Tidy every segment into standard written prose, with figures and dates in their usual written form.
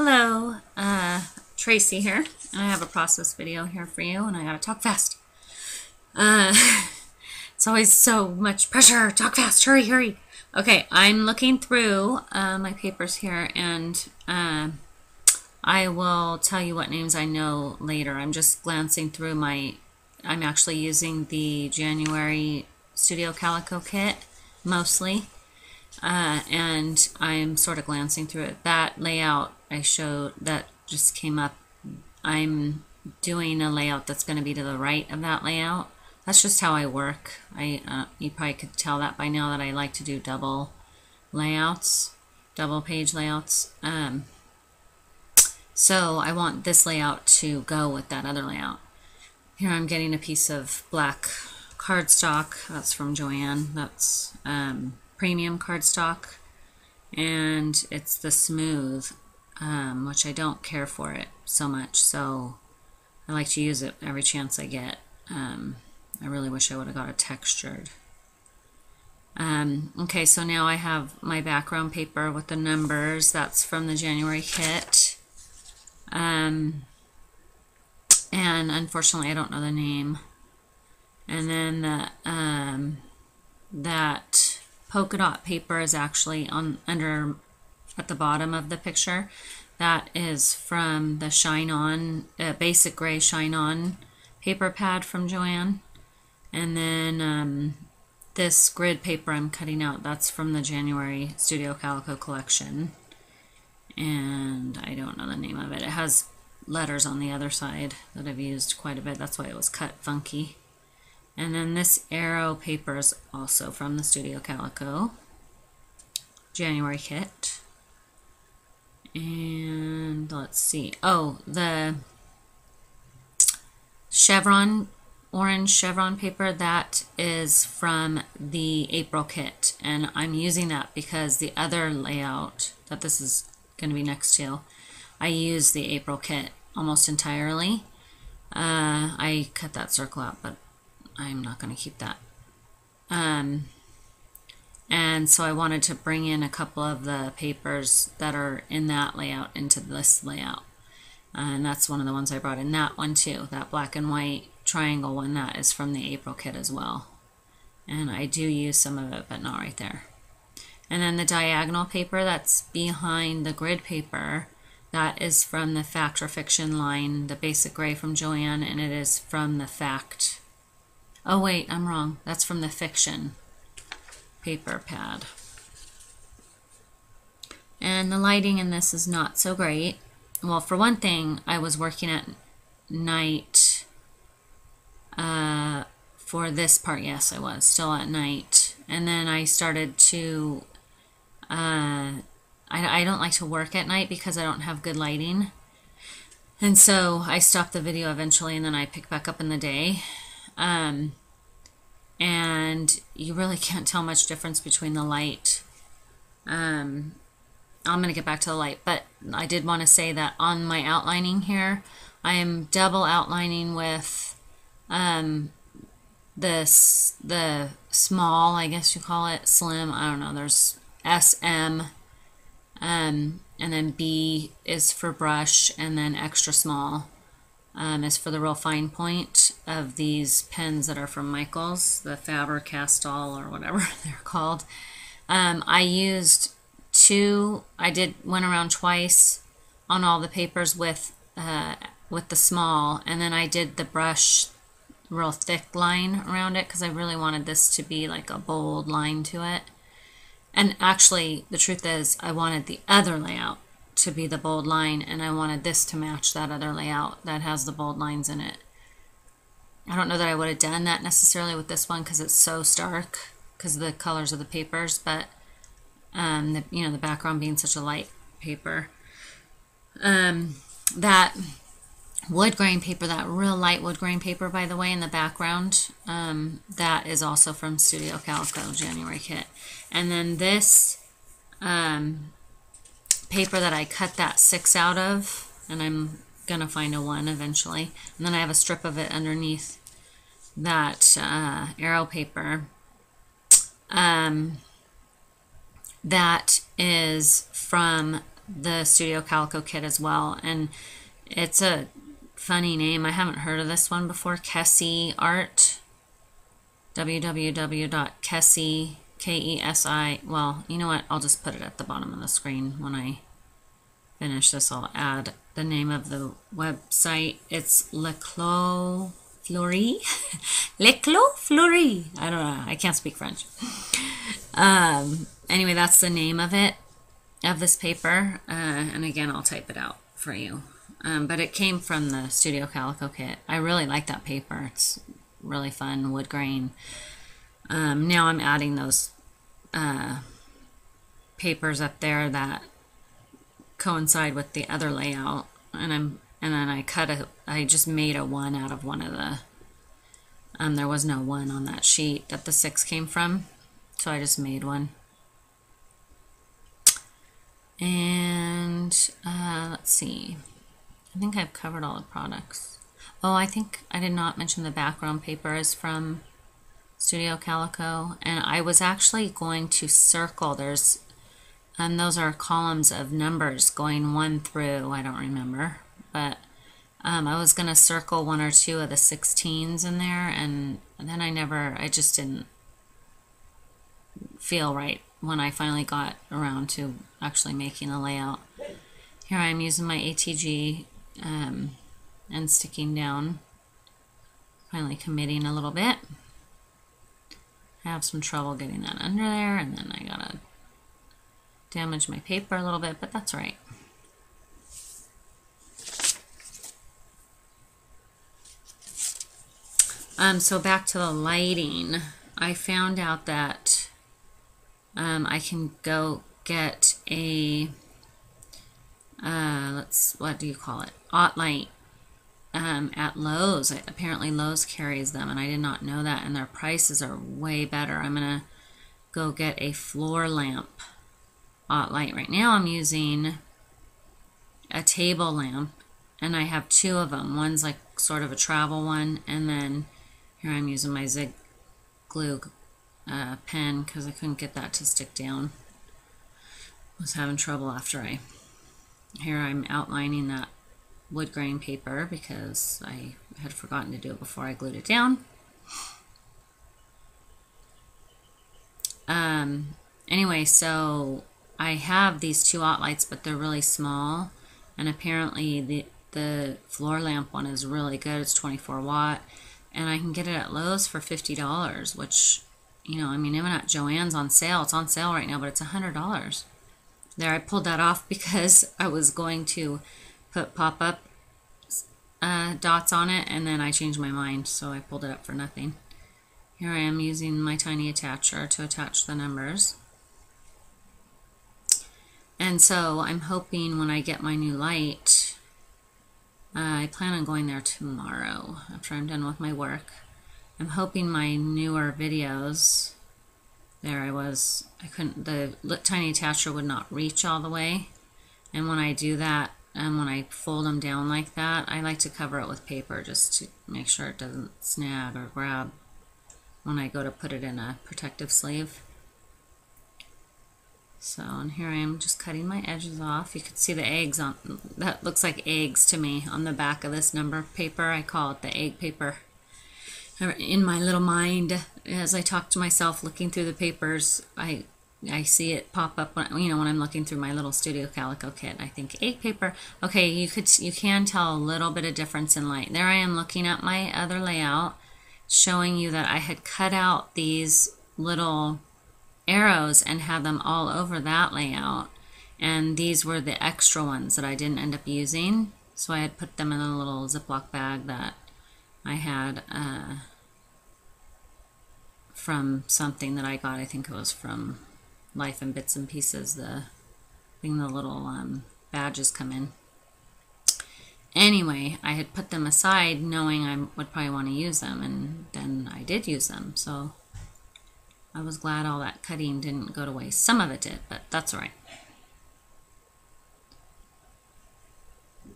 Hello, Tracy here, and I have a process video here for you, and I gotta talk fast. Uh, it's always so much pressure. Talk fast, hurry, hurry. Okay, I'm looking through my papers here, and I will tell you what names I know later. I'm just glancing through I'm actually using the January Studio Calico kit, mostly. And I'm sort of glancing through it. That layout I showed that just came up. I'm doing a layout that's going to be to the right of that layout. That's just how I work. You probably could tell that by now that I like to do double layouts, double page layouts. So I want this layout to go with that other layout. Here I'm getting a piece of black cardstock. That's from Joanne. That's premium cardstock, and it's the smooth, which I don't care for it so much, so I like to use it every chance I get. I really wish I would have got a textured. Okay, so now I have my background paper with the numbers. That's from the January kit. And unfortunately I don't know the name. And then that polka dot paper is actually under at the bottom of the picture. That is from the Shine On, Basic Gray Shine On paper pad from Joanne. And then this grid paper I'm cutting out, that's from the January Studio Calico collection. And I don't know the name of it. It has letters on the other side that I've used quite a bit. That's why it was cut funky. And then this arrow paper is also from the Studio Calico January kit. And let's see. Oh, the chevron, orange chevron paper, that is from the April kit. And I'm using that because the other layout that this is going to be next to, I use the April kit almost entirely. I cut that circle out, but I'm not going to keep that. And so I wanted to bring in a couple of the papers that are in that layout into this layout. And that's one of the ones I brought in. That one too, that black and white triangle one, that is from the April kit as well. And I do use some of it, but not right there. And then the diagonal paper that's behind the grid paper, that is from the Fact or Fiction line, the Basic Gray from Joanne, and it is from the Fact. Oh wait, I'm wrong. That's from the Fiction paper pad. And the lighting in this is not so great. Well, for one thing, I was working at night for this part. Yes, I was still at night. And then I started to, I don't like to work at night because I don't have good lighting. And so I stopped the video eventually, and then I picked back up in the day. And you really can't tell much difference between the light. I'm going to get back to the light, but I did want to say that on my outlining here, I am double outlining with the small, I guess you call it, slim, I don't know, there's SM, and then B is for brush, and then extra small is for the real fine point of these pens that are from Michaels, the Faber-Castell or whatever they're called. I used went around twice on all the papers with the small, and then I did the brush real thick line around it because I really wanted this to be like a bold line to it. And actually, the truth is, I wanted the other layout to be the bold line, and I wanted this to match that other layout that has the bold lines in it. I don't know that I would have done that necessarily with this one because it's so stark because of the colors of the papers, but the background being such a light paper. That wood grain paper, that real light wood grain paper, by the way, in the background, that is also from Studio Calico January kit. And then this paper that I cut that 6 out of, and I'm gonna find a 1 eventually, and then I have a strip of it underneath that arrow paper. That is from the Studio Calico kit as well, and it's a funny name. I haven't heard of this one before. Kesi Art. www.kesi, Kesi. Well, you know what? I'll just put it at the bottom of the screen when I finish this. I'll add the name of the website. It's Leclos Fleury. Leclos Fleury. I don't know. I can't speak French. Anyway, that's the name of it, of this paper. And again, I'll type it out for you. But it came from the Studio Calico kit. I really like that paper. It's really fun, wood grain. Now I'm adding those papers up there that coincide with the other layout, and then I just made a one out of one of the, there was no one on that sheet that the 6 came from, so I just made one. And let's see, I think I've covered all the products. Oh, I think I did not mention the background paper is from Studio Calico, and I was actually going to circle, those are columns of numbers going 1 through, I don't remember, but I was going to circle 1 or 2 of the 16s in there, and then I just didn't feel right when I finally got around to actually making a layout. Here I am using my ATG and sticking down, finally committing a little bit. I have some trouble getting that under there, and then I gotta damage my paper a little bit, but that's all right. So back to the lighting, I found out that I can go get a what do you call it? OttLight at Lowe's. Apparently Lowe's carries them, and I did not know that, and their prices are way better. I'm gonna go get a floor lamp OttLight. Right now I'm using a table lamp, and I have 2 of them. One's like sort of a travel one, and then here I'm using my Zig glue pen because I couldn't get that to stick down. I was having trouble after here I'm outlining that wood grain paper because I had forgotten to do it before I glued it down. Anyway, so I have these 2 OttLights, but they're really small, and apparently the floor lamp one is really good. It's 24 watt, and I can get it at Lowe's for $50, which, you know, I mean, even at Joann's on sale. It's on sale right now, but it's $100. There, I pulled that off because I was going to put pop-up dots on it, and then I changed my mind, so I pulled it up for nothing. Here I am using my tiny attacher to attach the numbers. And so I'm hoping when I get my new light, I plan on going there tomorrow after I'm done with my work. I'm hoping my newer videos, I couldn't, the tiny attacher would not reach all the way. And when I do that, and when I fold them down like that, I like to cover it with paper just to make sure it doesn't snag or grab when I go to put it in a protective sleeve. So, and here I am just cutting my edges off. You can see the eggs on, that looks like eggs to me on the back of this number paper. I call it the egg paper. In my little mind, as I talk to myself looking through the papers, I see it pop up when, you know, when I'm looking through my little Studio Calico kit. I think egg paper. Okay, you can tell a little bit of difference in light. There I am looking at my other layout, showing you that I had cut out these little arrows and had them all over that layout, and these were the extra ones that I didn't end up using, so I had put them in a little Ziploc bag that I had from something that I got. I think it was from Life in Bits and Pieces, the thing the little badges come in. Anyway, I had put them aside knowing I would probably want to use them, and then I did use them, so I was glad all that cutting didn't go to waste. Some of it did, but that's all right.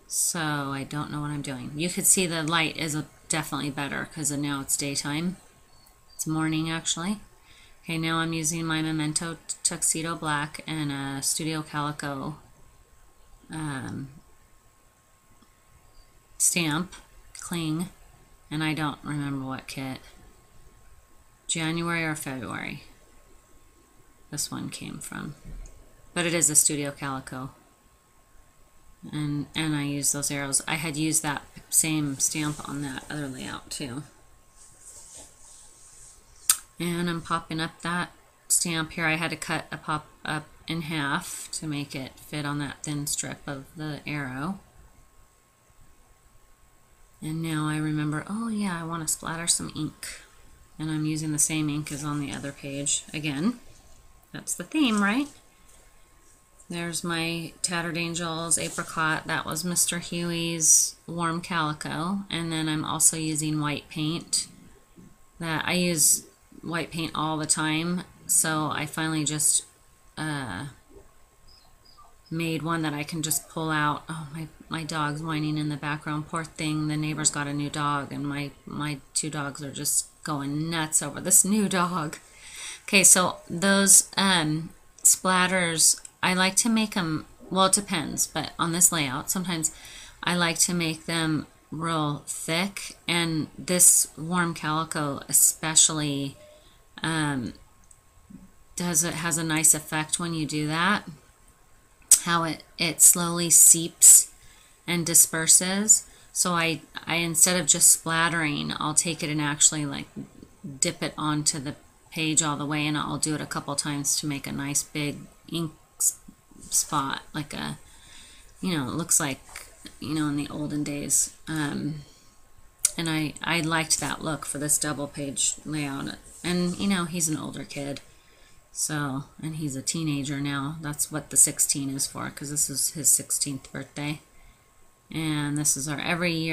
So I don't know what I'm doing. You could see the light is definitely better because now it's daytime. It's morning actually. Okay, now I'm using my Memento Tuxedo Black and a Studio Calico stamp cling, and I don't remember what kit. January or February this one came from, but it is a Studio Calico, and I use those arrows. I had used that same stamp on that other layout too, and I'm popping up that stamp here. I had to cut a pop up in half to make it fit on that thin strip of the arrow. And now I remember, oh yeah, I want to splatter some ink. And I'm using the same ink as on the other page. Again, that's the theme, right? There's my Tattered Angels Apricot. That was Mr. Huey's Warm Calico. And then I'm also using white paint. That I use white paint all the time. So I finally just made one that I can just pull out. Oh, my dog's whining in the background. Poor thing, the neighbor's got a new dog, and my two dogs are just going nuts over this new dog. Okay, so those splatters, I like to make them, well, it depends, but on this layout, sometimes I like to make them real thick, and this Warm Calico especially has a nice effect when you do that. How it slowly seeps and disperses. So I instead of just splattering, I'll take it and actually like dip it onto the page all the way, and I'll do it a couple times to make a nice big ink spot, like a, you know, it looks like, you know, in the olden days. And I liked that look for this double page layout. And you know, he's an older kid. So, and he's a teenager now. That's what the 16 is for, because this is his 16th birthday. And this is our every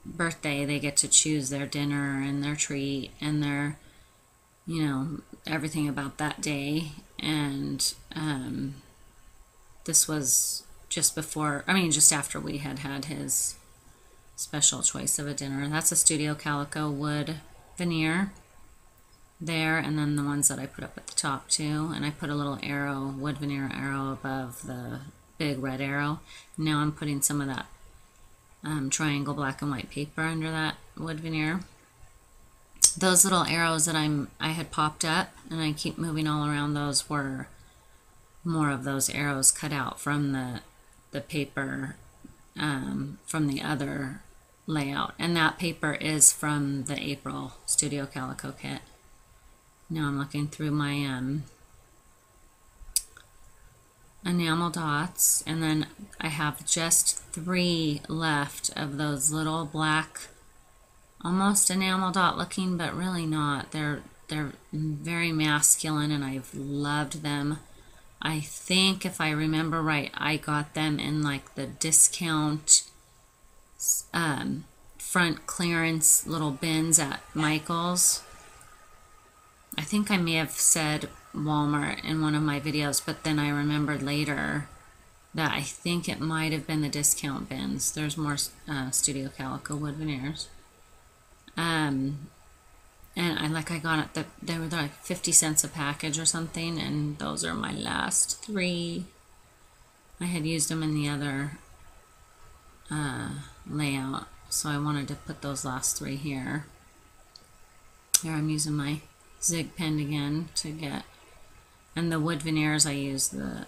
birthday they get to choose their dinner and their treat and their, you know, everything about that day. And this was just after we had his special choice of a dinner. That's a Studio Calico wood veneer there, and then the ones that I put up at the top too, and I put a little arrow, wood veneer arrow above the big red arrow. Now I'm putting some of that triangle black and white paper under that wood veneer. Those little arrows that I had popped up and I keep moving all around, those were more of those arrows cut out from the paper from the other layout, and that paper is from the April Studio Calico kit. Now I'm looking through my enamel dots, and then I have just 3 left of those little black, almost enamel dot looking, but really not. They're very masculine, and I've loved them. I think if I remember right, I got them in like the discount front clearance little bins at Michael's. I think I may have said Walmart in one of my videos, but then I remembered later that I think it might have been the discount bins. There's more Studio Calico wood veneers. And I got it, they were like 50 cents a package or something, and those are my last 3. I had used them in the other layout, so I wanted to put those last 3 here. Here I'm using my Zig pen again to get, and the wood veneers I use the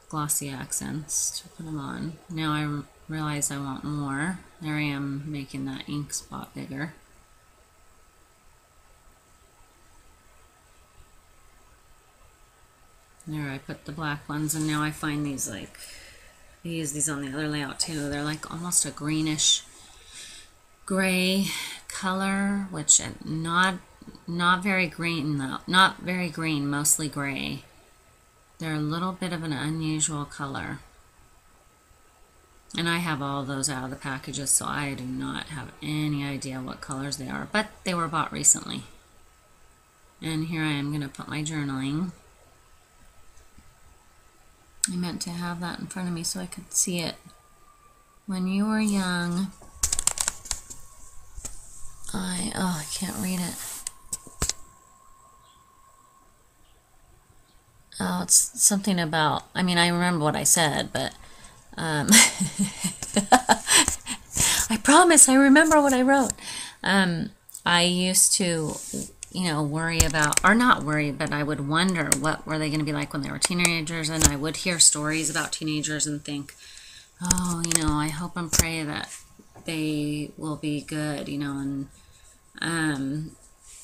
glossy accents to put them on. Now I realize I want more. There I am making that ink spot bigger. There I put the black ones, and now I find these, like, I use these on the other layout too. They're like almost a greenish gray color, which not very green though. Not very green, mostly gray. They're a little bit of an unusual color. And I have all those out of the packages, so I do not have any idea what colors they are, but they were bought recently. And here I am going to put my journaling. I meant to have that in front of me so I could see it. When you were young, I can't read it. Oh, it's something about, I mean, I remember what I said, but um, I promise I remember what I wrote. I used to, worry about, or not worry, but I would wonder what were they going to be like when they were teenagers, and I would hear stories about teenagers and think, oh, I hope and pray that they will be good, um,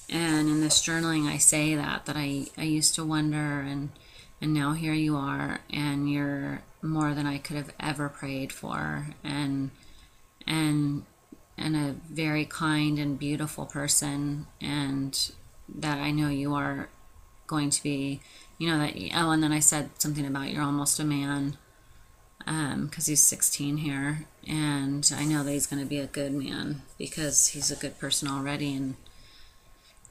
and in this journaling I say that I used to wonder, and now here you are, and you're more than I could have ever prayed for, and a very kind and beautiful person, and that I know you are going to be, that, oh, and then I said something about you're almost a man, because he's 16 here, and I know that he's going to be a good man because he's a good person already, and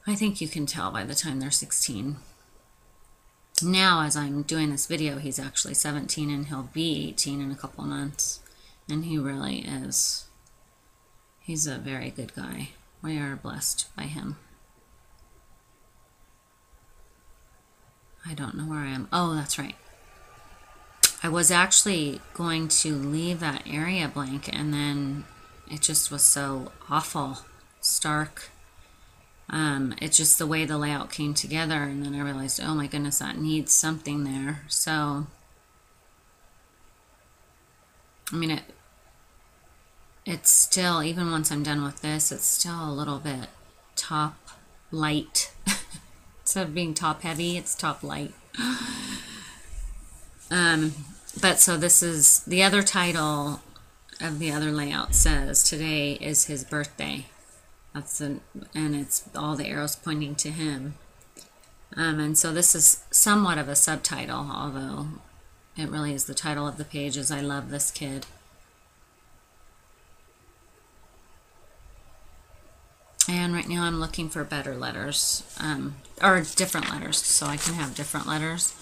I think you can tell by the time they're 16. Now, as I'm doing this video, he's actually 17, and he'll be 18 in a couple of months, and he really is. He's a very good guy. We are blessed by him. I don't know where I am. Oh, that's right. I was actually going to leave that area blank, and then it just was so awful, stark. It's just the way the layout came together, and then I realized, oh my goodness, that needs something there. So, I mean, it's still, even once I'm done with this, it's still a little bit top light. Instead of being top heavy, it's top light. But so this is, the other title of the other layout says, today is his birthday. And it's all the arrows pointing to him. And so this is somewhat of a subtitle, although it really is the title of the page, is I Love This Kid. And right now I'm looking for better letters, or different letters, so I can have different letters.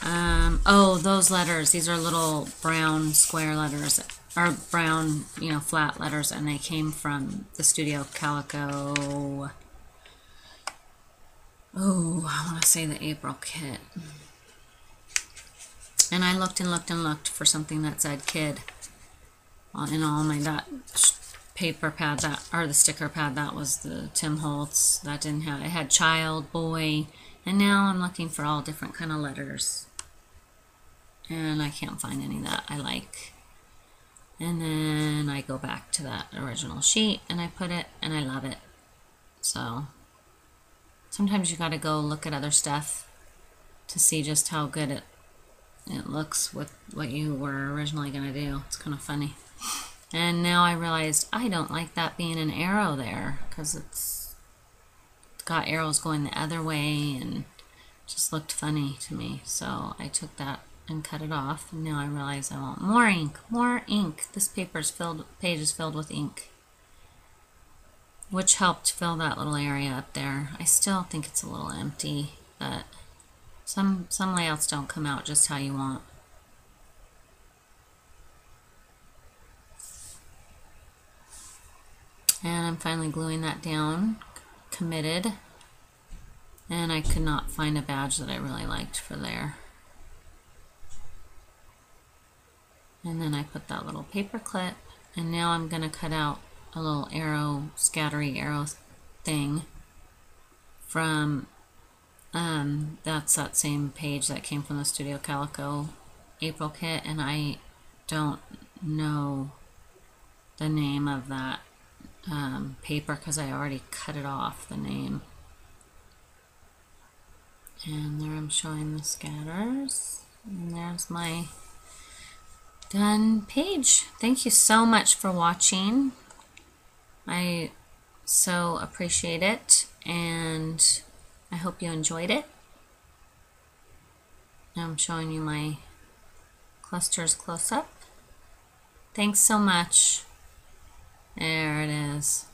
Oh, those letters, these are little brown square letters, or brown, flat letters, and they came from the Studio Calico. Oh, I want to say the April kit. And I looked and looked and looked for something that said kid in all my paper pad, or the sticker pad. That was the Tim Holtz. That didn't have it. Had child, boy, and now I'm looking for all different kind of letters, and I can't find any that I like. And then I go back to that original sheet and I put it, and I love it. So sometimes you got to go look at other stuff to see just how good it looks with what you were originally going to do. It's kind of funny. And now I realized I don't like that being an arrow there, because it's got arrows going the other way, and just looked funny to me. So I took that and cut it off, and now I realize I want more ink. More ink. This page is filled with ink, which helped fill that little area up there. I still think it's a little empty, but some layouts don't come out just how you want. And I'm finally gluing that down, committed, and I could not find a badge that I really liked for there. And then I put that little paper clip, and now I'm going to cut out a little arrow, scattery arrow thing from, that's that same page that came from the Studio Calico April kit, and I don't know the name of that paper because I already cut it off, the name. And there I'm showing the scatters, and there's my done page. Thank you so much for watching. I so appreciate it, and I hope you enjoyed it. Now I'm showing you my clusters close up. Thanks so much. There it is.